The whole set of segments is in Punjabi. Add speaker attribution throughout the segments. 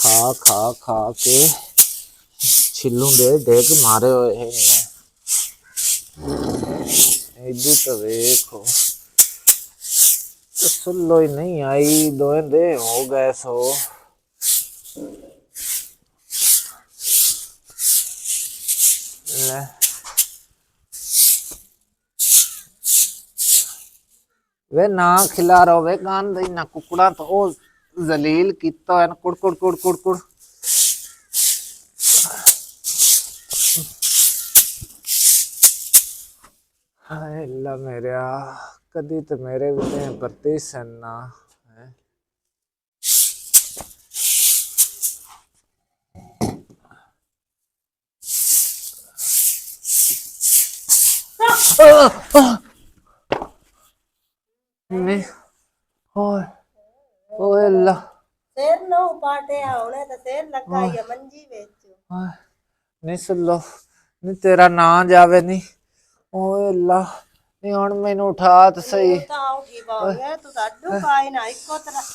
Speaker 1: खा के छिल्लू दे डेग मारे हुए हैं। इधर तो देखो तो सुल्लो ही नहीं आई, दो दे हो गए सो। ले वे ना खिला रहा वे कान ना कुकड़ा तो ओ जलील किता है कुड़ कुड़ कुड़ कुड़ कुड़। हाय अल्लाह मेरा कदी तो मेरे भी प्रति सन्ना है। नहीं ओए ओए अल्लाह
Speaker 2: शेर नो पाटे होने तो शेर लगा ये मंजी बेचो।
Speaker 1: नहीं सुन लो नहीं तेरा ना जावे नहीं। ओए अल्लाह नहीं हुन मैनू उठा तो सही।
Speaker 2: उठाओगी बावे तू अड्डू पाई ना इको तरह।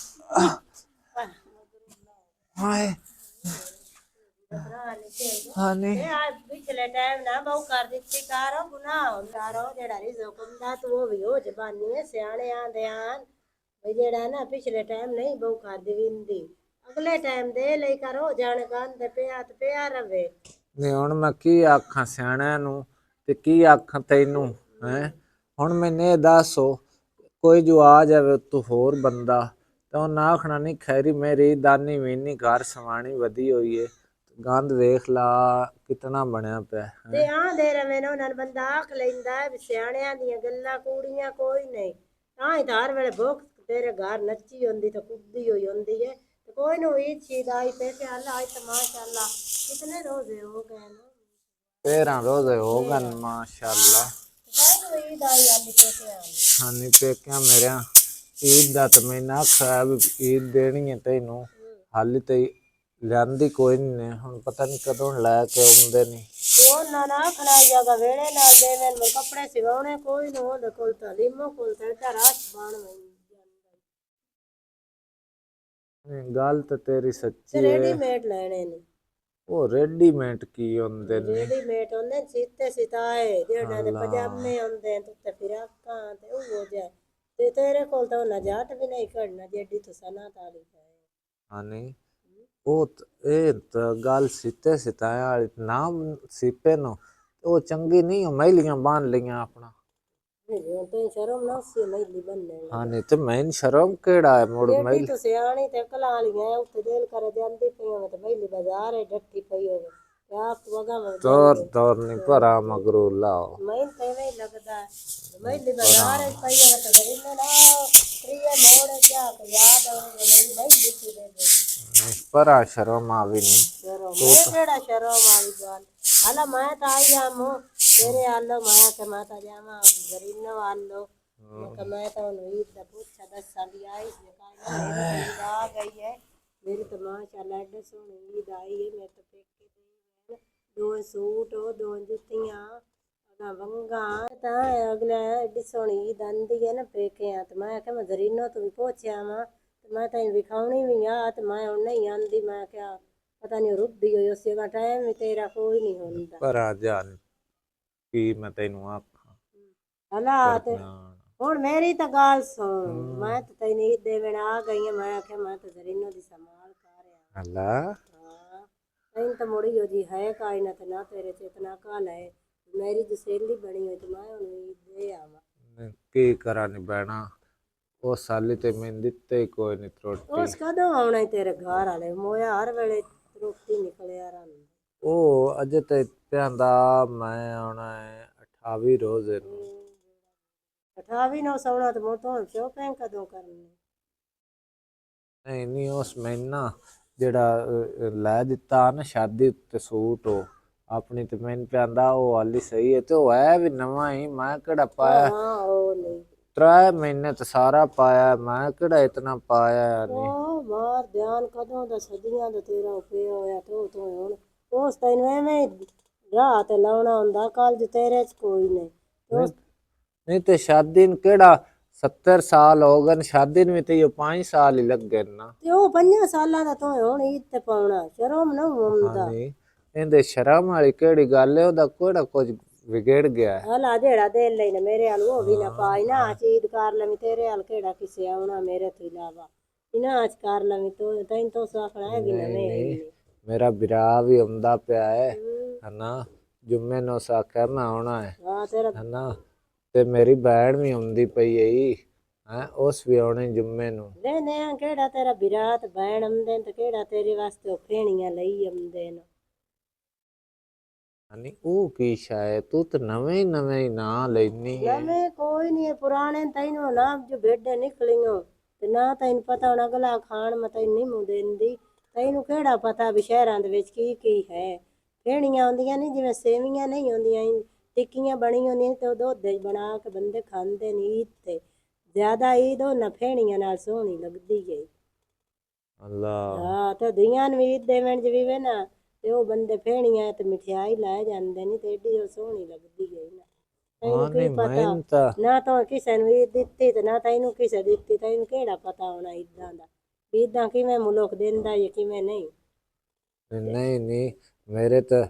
Speaker 1: हाय हाँ नहीं
Speaker 2: पिछले टाइम ना बहु कर दित्ती कारो गुनाह कारो जेड़ा रिज़्क़ दा तो वो भी हो जबानी है सियाणे आंदे आन भाई जेड़ा ना पिछले टाइम नहीं बहु कर दिंदी अगले टाइम दे ले करो जाने कान ते पिया रवे।
Speaker 1: नहीं हुन मैं की आखां सियाणिਆਂ ਨੂੰ ਤੇ ਕੀ आखां ਤੈਨੂੰ है। हुन मैंने दसो कोई जो आ जावे तो होर बंदा तो ना आखना नहीं खैरी मेरी दानी मीनी घर सवाणी वधी हुई है गंद वेख ला कितना बनया पे
Speaker 2: ते आ दे रवे नो नन बंदा आख लैंदा है सियाणियां दी गल्लां कूड़ियां कोई नहीं तां ही धार वेले भुख तेरे घर नच्ची होंदी तो कुद्दी होई होंदी है तो कोई नो ईद शीद आई पे अल्लाह आज तो माशाअल्लाह कितने रोजे हो गए ना
Speaker 1: 13 रोजे हो गए माशाअल्लाह।
Speaker 2: ईद आई आली पे
Speaker 1: हाँ नहीं पेकिया मेरे ईद दा तो मैं ना खराब ईद देनी है तेनू हाली तो लियांदी कोई नहीं हुन पता नहीं कदों लैके आउंदे नहीं
Speaker 2: तो ना ना खना जगह वेड़े ना देवे मैं कपड़े सिवाने कोई न हो दे कोल तालीमो कोल तेरा रात बाण में
Speaker 1: गल तो तेरी सच्ची है।
Speaker 2: रेडीमेड लेने ने
Speaker 1: वो रेडीमेड की होंदे ने
Speaker 2: रेडीमेड होंदे सीते सिताए जेड़ा दे पजामे होंदे ते फिराकां ते ओ हो जाए ते तेरे कोल तो ना जाट भी नहीं करना जेडी तो सना ताली है।
Speaker 1: हाँ नहीं वो ए तो गल सीते सिताए वाली नाम सीपे नो वो चंगी नहीं हो मैलियां बांध लियां अपना
Speaker 2: तो शर्म ना सी मैली बनने
Speaker 1: हाँ नहीं तो मैन शर्म केड़ा है मोड़
Speaker 2: जेडी
Speaker 1: मैल
Speaker 2: तो सियाणी ते कलालियां उत्ते दिल करे जानदी पई हो ते मैली बाजार है डट्टी पई हो आप वगा
Speaker 1: तौर तौर नहीं भरा मगरू लाओ
Speaker 2: मैं तेरे लगदा मैली बाजार है पई हो तो इन्ने ना प्रिय मोड़ जा के याद आवे मेरी मैली की दे दे
Speaker 1: परा शर्म आवी नहीं
Speaker 2: शर्म मैं केड़ा शर्म वाली बात हला मैं तो आई आमो तेरे आलो माया के माता जामा गरीनो आलो मैं तो ईद दा पूछा 10 साल आई ईद आ गई है मेरी तो माशाल्लाह एडे सोहनी ईद आई है मैं तो पेके दो सूट दो जुतियां अगा वंगा ता अगले एडी सोहनी ईद आंदी है ना पेके आ तो मैं क्या मैं गरीनो तो भी पहुंचा वा तो मैं तो विखावनी भी आ तो मैं हुन नहीं आंदी मैं क्या पता नहीं रुद्दी हो उस जगह टाइम भी तेरा कोई नहीं होंदा
Speaker 1: पर आ जान की मैं तेनू आखां
Speaker 2: हला हुन मेरी तो गाल सुन मैं तो तेन ईद देवन आ गई है मैं क्या मैं तो जरीनो दी संभाल कर
Speaker 1: हला
Speaker 2: हां तैन तो मुड़ी हो जी है काई ना ना तेरे चेतना काल है मेरी जो सहेली बनी हुई तो मैं हुन ईद दे आवा
Speaker 1: की करा नहीं बहना वो साली ते मैं दिते ही कोई नहीं रोटी
Speaker 2: उस कदों आउणा तेरे घर वाले मोया हर वेले रोटी निकले यार
Speaker 1: ओ अजे ते प्यांदा मैं आना है 28 रोज
Speaker 2: 28 नौ सौना तो मोटो शॉपिंग कदों करनी
Speaker 1: नहीं उस महीना जेड़ा लै दिता ना शादी उत्ते सूट हो अपनी ते मैंने प्यांदा वो हाली सही है तो है भी नवा ही मैं केड़ा पाया
Speaker 2: हां ओ नहीं
Speaker 1: 3 महीने तो सारा पाया मैं केड़ा इतना पाया नहीं
Speaker 2: ओ मार ध्यान कदों दा सदियां दा तेरा पे होया तो हुन उस तैन में रात लाउणा हुंदा कल जो तेरे च कोई नहीं
Speaker 1: नहीं ते शादी न केड़ा 70 ਸਾਲ ਹੋ ਗਏ ਸ਼ਾਦੀ ਨੂੰ, ਵੀ ਤੇ ਇਹ 5 ਸਾਲ ਹੀ ਲੱਗੇ ਨਾ।
Speaker 2: ਤੇ ਉਹ 5 ਸਾਲਾਂ ਦਾ ਤੂੰ ਹੁਣ ਈਦ ਤੇ ਪਾਉਣਾ, ਸ਼ਰਮ ਨਾ ਆਉਂਦਾ।
Speaker 1: ਹਾਂਜੀ, ਇਹਦੇ ਸ਼ਰਮ ਵਾਲੀ ਕਿਹੜੀ ਗੱਲ ਹੈ, ਉਹਦਾ ਕਿਹੜਾ ਕੁਝ ਵਿਗੜ ਗਿਆ ਹੈ।
Speaker 2: ਹਲਾ ਜਿਹੜਾ ਦੇ ਲੈਣਾ ਮੇਰੇ ਹਾਲ ਉਹ ਵੀ ਨਾ ਪਾਈ ਨਾ ਚੀਜ਼ ਕਰ ਲਵੀਂ, ਤੇਰੇ ਹਾਲ ਕਿਹੜਾ ਕਿਸੇ ਆਉਣਾ ਮੇਰੇ ਤੋਂ ਇਲਾਵਾ ਇਹਨਾਂ ਅੱਜ ਕਰ ਲਵੀਂ ਤੂੰ, ਤੈਨੂੰ ਤੋਂ ਸਾਖਣਾ ਹੈ ਵੀ ਨਵੇਂ
Speaker 1: ਨਹੀਂ, ਮੇਰਾ ਵਿਰਾਹ ਵੀ ਆਉਂਦਾ ਪਿਆ ਹੈ ਹਨਾ, ਜੁਮੇ ਨੂੰ ਸਾਖਿਆ ਮੈਂ ਆਉਣਾ ਹੈ
Speaker 2: ਹਾਂ ਤੇਰਾ
Speaker 1: ਹਨਾ, ਤੇ ਮੇਰੀ ਭੈਣ ਵੀ ਆਉਂਦੀ ਪਈ ਹੈ, ਉਸ ਵੀ ਆਉਣੇ ਜੁਮੇ ਨੂੰ।
Speaker 2: ਵੇਨੇ ਕਿਹੜਾ ਤੇਰਾ ਵਿਰਾਤ ਬੈਣ ਆਉਂਦੇ ਨੇ ਤੇ ਕਿਹੜਾ ਤੇਰੇ ਵਾਸਤੇ ਉਹ ਫੇਣੀਆਂ ਲਈ ਆਉਂਦੇ ਨੇ।
Speaker 1: ਹਾਂਜੀ, ਉਹ ਕੀ ਸ਼ਾਇਦ ਤੂੰ ਤਾਂ ਨਵੇਂ ਹੀ ਨਾਂ ਲੈਣੀ ਹੈ।
Speaker 2: ਨਵੇਂ ਕੋਈ ਨਹੀਂ ਪੁਰਾਣੇ ਤੈਨੂੰ ਨਾ ਜੋ ਭੇਡੇ ਨਿਕਲੀਆਂ ਤੇ ਨਾ ਤੈਨੂੰ ਪਤਾ ਹੁਣ ਅਗਲਾ ਖਾਣ ਮੈਂ ਤੈਨੂੰ ਨਹੀਂ ਮੂੰਹ ਦਿੰਦੀ, ਤੈਨੂੰ ਕਿਹੜਾ ਪਤਾ ਵੀ ਸ਼ਹਿਰਾਂ ਦੇ ਵਿੱਚ ਕੀ ਹੈ। ਫੇਣੀਆਂ ਆਉਂਦੀਆਂ ਨਹੀਂ ਜਿਵੇਂ ਸੇਵੀਆਂ ਨਹੀਂ ਆਉਂਦੀਆਂ, ਟਿੱਕੀਆਂ ਬਣੀਆਂ ਹੁੰਦੀਆਂ ਤੇ ਉਹ ਦੁੱਧ ਬਣਾ ਕੇ ਬੰਦੇ ਖਾਂਦੇ ਨੇ ਈਦ ਤੇ, ਜ਼ਿਆਦਾ ਈਦ ਉਹਨਾਂ ਫੇਣੀਆਂ ਨਾਲ ਸੋਹਣੀ ਲੱਗਦੀ ਹੈ।
Speaker 1: ਅੱਲਾ
Speaker 2: ਹਾਂ ਤੇ ਧੀਆਂ ਨੂੰ ਈਦ ਦੇਵਣ ਜਵੀ ਵੇ ਨਾ ਤੇ ਉਹ ਬੰਦੇ ਫੇਣੀਆਂ ਤੇ ਮਠਿਆਈ ਲੈ ਜਾਂਦੇ ਨੇ ਤੇ ਏਡੀ ਸੋਹਣੀ ਲੱਗਦੀ ਹੈ ਨਾ। ਤੈਨੂੰ
Speaker 1: ਹਾਂ
Speaker 2: ਕੀ
Speaker 1: ਨਹੀਂ
Speaker 2: ਪਤਾ
Speaker 1: ਮੈਂ ਤਾਂ
Speaker 2: ਨਾ ਤਾਂ ਕਿਸੇ ਨੂੰ ਈਦ ਦਿੱਤੀ ਤੇ ਨਾ ਤੈਨੂੰ ਕਿਸੇ ਦਿੱਤੀ, ਤੈਨੂੰ ਕਿਹੜਾ ਪਤਾ ਹੋਣਾ ਈਦਾਂ ਦਾ, ਈਦਾਂ ਕਿਵੇਂ ਮੁਲਕ ਦਿੰਦਾ ਹੈ ਕਿਵੇਂ ਨਹੀਂ।
Speaker 1: ਨਹੀਂ ਮੇਰੇ ਤਾਂ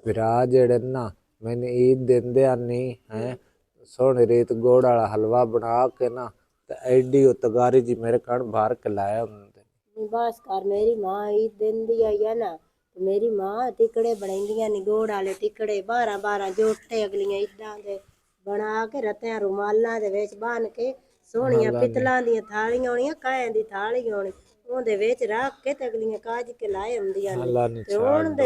Speaker 1: ਵਿਰਾਹ ਜਿਹੜੇ ਨਾ ਮੈਨੂੰ ਈਦ ਦਿੰਦੇ ਆ ਨਹੀਂ ਹੈ, ਸੋਹਣੀ ਰੀਤ ਗੁੜ ਵਾਲਾ ਹਲਵਾ ਬਣਾ ਕੇ ਨਾ ਤੇ ਐਡੀ ਉਹ ਤਗਾਰੀ ਜੀ ਮੇਰੇ ਕਣ ਭਰ ਕੇ ਲਾਇਆ ਹੁੰਦੇ।
Speaker 2: ਬਸ ਕਰ, ਮੇਰੀ ਮਾਂ ਈਦ ਦਿੰਦੀ ਆਈ ਆ ਨਾ, ਮੇਰੀ ਮਾਂ ਟਿਕੜੇ ਬਣਾਉਂਦੀਆਂ ਨੀ ਗੋੜ ਵਾਲੇ ਟਿਕੜੇ 12 ਜੋਟੇ ਅਗਲੀਆਂ ਈਦਾਂ ਦੇ ਬਣਾ ਕੇ ਰਤਿਆਂ ਰੁਮਾਲਾਂ ਦੇ ਵਿੱਚ ਬੰਨ ਕੇ ਸੋਹਣੀਆਂ
Speaker 1: ਅੱਲਾ ਨੀ
Speaker 2: ਪਿੱਤਲਾਂ ਦੀਆਂ ਥਾਲੀਆਂ ਹੋਣੀਆਂ, ਕਾਇਆਂ ਦੀ ਥਾਲੀ ਹੋਣੀ, ਉਹਦੇ ਵਿੱਚ ਰੱਖ ਕੇ ਤੇ ਅਗਲੀਆਂ ਕਾਜ ਕੇ ਲਾਏ ਹੁੰਦੀਆਂ ਨੇ।
Speaker 1: ਅੱਲਾ ਨੀ
Speaker 2: ਤੇ
Speaker 1: ਛੱਡ ਦੋ।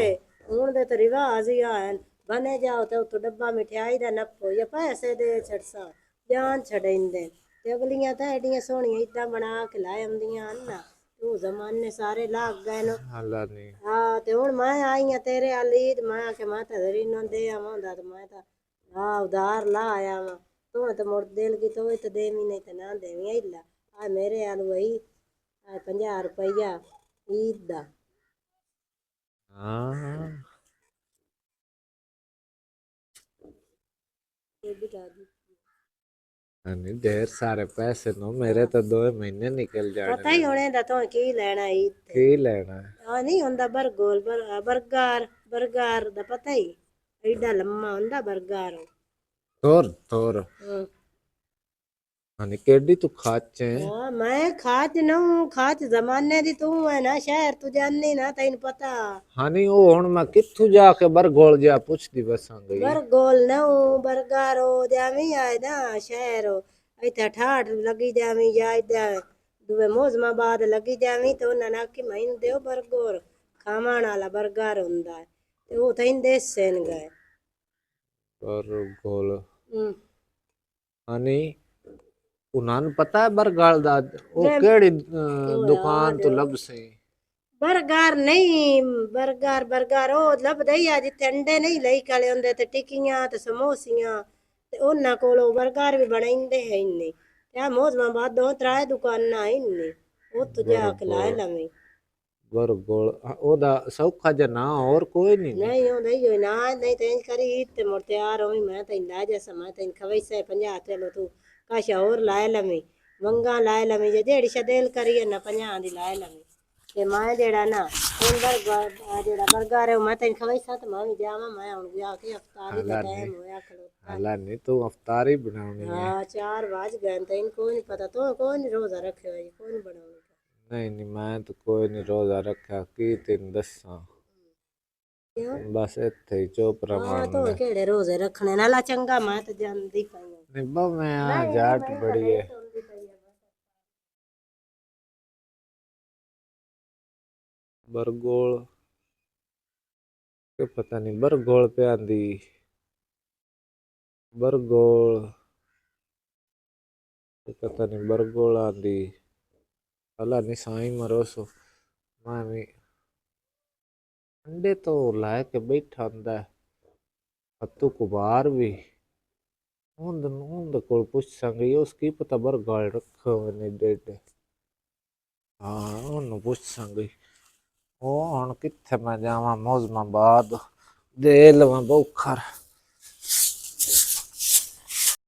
Speaker 2: ਹੁਣ ਦੇ ਤੇ ਰਿਵਾਜ ਹੀ ਆਏ ਬਨੇ ਜਾਓ ਤੇ ਉੱਥੋਂ ਡੱਬਾ ਮਠਿਆਈ ਦਾ ਨੱਪੋ ਜਾਂ ਪੈਸੇ ਦੇ ਛੜਸਾਂ ਜਾਨ ਛੜੇਂਦੇ ਤੇ ਅਗਲੀਆਂ ਤਾਂ ਐਡੀਆਂ ਸੋਹਣੀਆਂ ਈਦਾਂ ਬਣਾ ਕੇ ਲਾਏ ਹੁੰਦੀਆਂ ਹਨ ਨਾ, ਉਹ ਜ਼ਮਾਨੇ ਸਾਰੇ ਲੱਗ ਗਏ ਨੇ।
Speaker 1: ਅੱਲਾ ਨੀ
Speaker 2: ਹਾਂ ਤੇ ਹੁਣ ਮੈਂ ਆਈ ਆ ਤੇਰੇ ਹਾਲ ਈਦ, ਮੈਂ ਕਿ ਮੈਂ ਤਾਂ ਰੀਨੋਂ ਦੇ ਆਵਾਂ ਹੁੰਦਾ ਤੇ ਮੈਂ ਤਾਂ ਉਧਾਰ ਲਾ ਆਇਆ ਵਾਂ, ਤੂੰ ਤਾਂ ਮੁੜ ਦਿਲ ਕੀ ਤੂੰ ਤੇ ਦੇਵੀਂ ਨਹੀਂ ਤੇ ਨਾ ਦੇਵੀਂ ਇੱਲਾ ਆ ਮੇਰੇ ਹਾਲ ਵਈ 50 ਰੁਪਈਆ ਈਦ ਦਾ।
Speaker 1: ਹਾਂ ਨਹੀਂ ਢੇਰ ਸਾਰੇ ਪੈਸੇ ਨੂੰ ਮੇਰੇ ਤਾਂ 2 ਮਹੀਨੇ ਨਿਕਲ
Speaker 2: ਪਤਾ ਹੀ
Speaker 1: ਜਾਣੇ।
Speaker 2: ਹੋਣੇ ਦਾ ਤੂੰ ਕੀ ਲੈਣਾ ਈਦ ਤੇ
Speaker 1: ਕੀ ਲੈਣਾ ਹੈ?
Speaker 2: ਆ ਨਹੀਂ ਹੁੰਦਾ ਬਰਗੋਲ ਬਰਗਾਰ ਦਾ ਪਤਾ ਹੀ ਏਡਾ ਲੰਮਾ ਹੁੰਦਾ ਬਰਗਾਰ।
Speaker 1: ਤੋਰ ਹਾਂਜੀ, ਕਿਹੜੀ ਤੂੰ ਖਾਚ ਹੈ?
Speaker 2: ਹਾਂ ਮੈਂ ਖਾਚ ਨਾ ਖਾਚ ਜ਼ਮਾਨੇ ਦੀ ਤੂੰ ਹੈ ਨਾ, ਸ਼ਹਿਰ ਤੂੰ ਜਾਨੀ ਨਾ ਤੈਨੂੰ ਪਤਾ।
Speaker 1: ਹਾਂ ਨਹੀਂ ਉਹ ਹੁਣ ਮੈਂ ਕਿੱਥੋਂ ਜਾ ਕੇ ਬਰਗੋਲ ਜਿਹਾ ਪੁੱਛਦੀ ਬਸਾਂਗੀ।
Speaker 2: ਬਰਗੋਲ ਨਾ ਬਰਗਾਰੋ ਜਾਵੀਂ ਆਏ ਨਾ ਸ਼ਹਿਰ ਇੱਥੇ ਠਾਠ ਲੱਗੀ ਜਾਵੀਂ ਜਾਂ ਇੱਧਰ ਦੂਏ ਮੋਜ਼ਮਾਬਾਦ ਲੱਗੀ ਜਾਵੀਂ ਤੇ ਉਹਨਾਂ ਨੇ ਆਖੀ ਮੈਨੂੰ ਦਿਓ ਬਰਗੋਰ ਖਾਵਣ ਵਾਲਾ ਬਰਗਰ ਹੁੰਦਾ ਹੈ ਤੇ ਉਹ ਤੈਨੂੰ ਦੇਸੇ ਨ ਗਏ
Speaker 1: ਬਰਗੋਲ
Speaker 2: ਹੂੰ
Speaker 1: ਹਾਂਜੀ, ਉਹਨਾਂ ਨੂੰ ਪਤਾ ਹੈ ਬਰਗਾਲ ਦਾ ਉਹ
Speaker 2: ਵੇ
Speaker 1: ਕਿਹੜੀ
Speaker 2: ਉਹ
Speaker 1: ਦੁਕਾਨ
Speaker 2: ਯਾਦ
Speaker 1: ਤੋਂ ਲੱਭ ਸੀ?
Speaker 2: ਬਰਗਰ ਨਹੀਂ ਬਰਗਰ ਉਹ ਲੱਭਦਾ ਹੀ ਆ ਜਿੱਥੇ ਅੰਡੇ ਨਹੀਂ ਲਈ ਕਾਲੇ ਹੁੰਦੇ ਤੇ ਟਿੱਕੀਆਂ ਤੇ ਸਮੋਸੀਆਂ ਤੇ ਉਹਨਾਂ ਕੋਲੋਂ ਬਰਗਰ ਵੀ ਬਣਾਉਂਦੇ ਹੈ ਇੰਨੇ ਤੇ ਮੋਜ਼ਮਾਬਾਦ 2-3 ਦੁਕਾਨਾਂ ਇੰਨੇ ਉੱਥੋਂ ਜਾ ਕੇ ਲਾਏ ਲਵੇਂ।
Speaker 1: ਬਰਗੋਲ ਉਹਦਾ ਸੌਖਾ ਜਿਹਾ ਨਾਂ ਹੋਰ ਕੋਈ ਨਹੀਂ?
Speaker 2: ਨਹੀਂ ਉਹ ਨਹੀਂ ਨਾ ਨਹੀਂ ਤੇ ਇੰਜ ਕਰੀ ਤੇ ਮੁੜ ਤਿਆਰ ਹੋਈ ਮੈਂ ਤੈਨੂੰ ਲੈ ਜਾ ਸਮਾਂ ਤੈਨੂੰ ਖਵਈ ਸੇ 50 ਚਲੋ ਤੂੰ ਕਾਸ਼ਾ ਹੋਰ ਲਾਏ ਲਵੇਂ ਵੰਗਾ ਲਾਏ ਲਵੇਂ ਜੇ ਜਿਹੜੀ ਸ਼ਦੇਲ ਕਰੀਏ ਨਾ 50 ਦੀ ਲਾਏ ਲਵੇਂ ਤੇ ਮੈਂ ਜਿਹੜਾ ਨਾ ਜਿਹੜਾ ਬਰਗਰ ਹੈ ਮੈਂ ਤੈਨੂੰ ਖਵਈ ਸਾਂ ਤੇ ਮੈਂ ਵੀ ਜਾਵਾਂ ਮੈਂ ਹੁਣ ਜਾ ਕੇ ਅਫਤਾਰੀ ਦਾ ਟਾਈਮ ਹੋਇਆ ਖਲੋਤਾ।
Speaker 1: ਹਾਲਾ ਨਹੀਂ ਤੂੰ ਅਫਤਾਰੀ ਬਣਾਉਣੀ ਹੈ?
Speaker 2: ਹਾਂ 4 ਵਜ ਗਏ ਤੈਨੂੰ ਕੋਈ ਨਹੀਂ ਪਤਾ ਤੂੰ ਕੋਈ ਨਹੀਂ ਰੋਜ਼ਾ ਰੱਖਿਆ ਹੋਇਆ ਕੋਈ ਨਹੀਂ ਬਣਾਉਣਾ।
Speaker 1: ਨਹੀਂ ਮੈਂ ਤਾਂ ਕੋਈ ਨਹੀਂ ਰੋਜ਼ਾ ਰੱਖਿਆ ਕੀ ਤੈਨੂੰ ਦੱਸਾਂ, ਬਸ ਇੱਥੇ ਹੀ ਚੁੱਪ ਰਵਾਂ।
Speaker 2: ਹਾਂ ਤੂੰ ਕਿਹੜੇ ਰੋਜ਼ੇ ਰੱਖਣੇ ਨਾਲਾ ਚੰਗਾ ਮੈਂ ਤਾਂ ਜਾਂਦੀ ਪਈ
Speaker 1: ਨਹੀਂ ਬਾ ਮੈਂ ਆ ਜਾਟ ਬੜੀ ਹੈ। ਬਰਗੋਲ ਕਿ ਪਤਾ ਨਹੀਂ ਬਰਗੋਲ ਪਿਆਂਦੀ ਬਰਗੋਲ ਪਤਾ ਨਹੀਂ ਬਰਗੋਲ ਆਂਦੀ ਅੱਲਾ ਨਹੀਂ ਸਾਈਂ ਮਰੋਸੋ ਮੈਂ ਵੀ ਅੰਡੇ ਤੋਂ ਲੈ ਕੇ ਬੈਠਾ ਹੁੰਦਾ ਹੱਤੂ ਕੁਬਾਰ ਵੀ ਉਹਦੇ ਕੋਲ ਪੁੱਛਾਂਗੇ ਉਸ ਕੀ ਪਤਾ ਬਰਗਾਲ ਰੱਖੇ ਹੋਏ ਨੇ ਏਡੇ ਹਾਂ ਉਹਨੂੰ ਪੁੱਛਾਂਗੇ। ਉਹ ਹੁਣ ਕਿੱਥੇ ਮੈਂ ਜਾਵਾਂ ਮੌਜ਼ਮਾਬਾਦ ਦੇ ਲਵਾਂ ਬੌਖਰ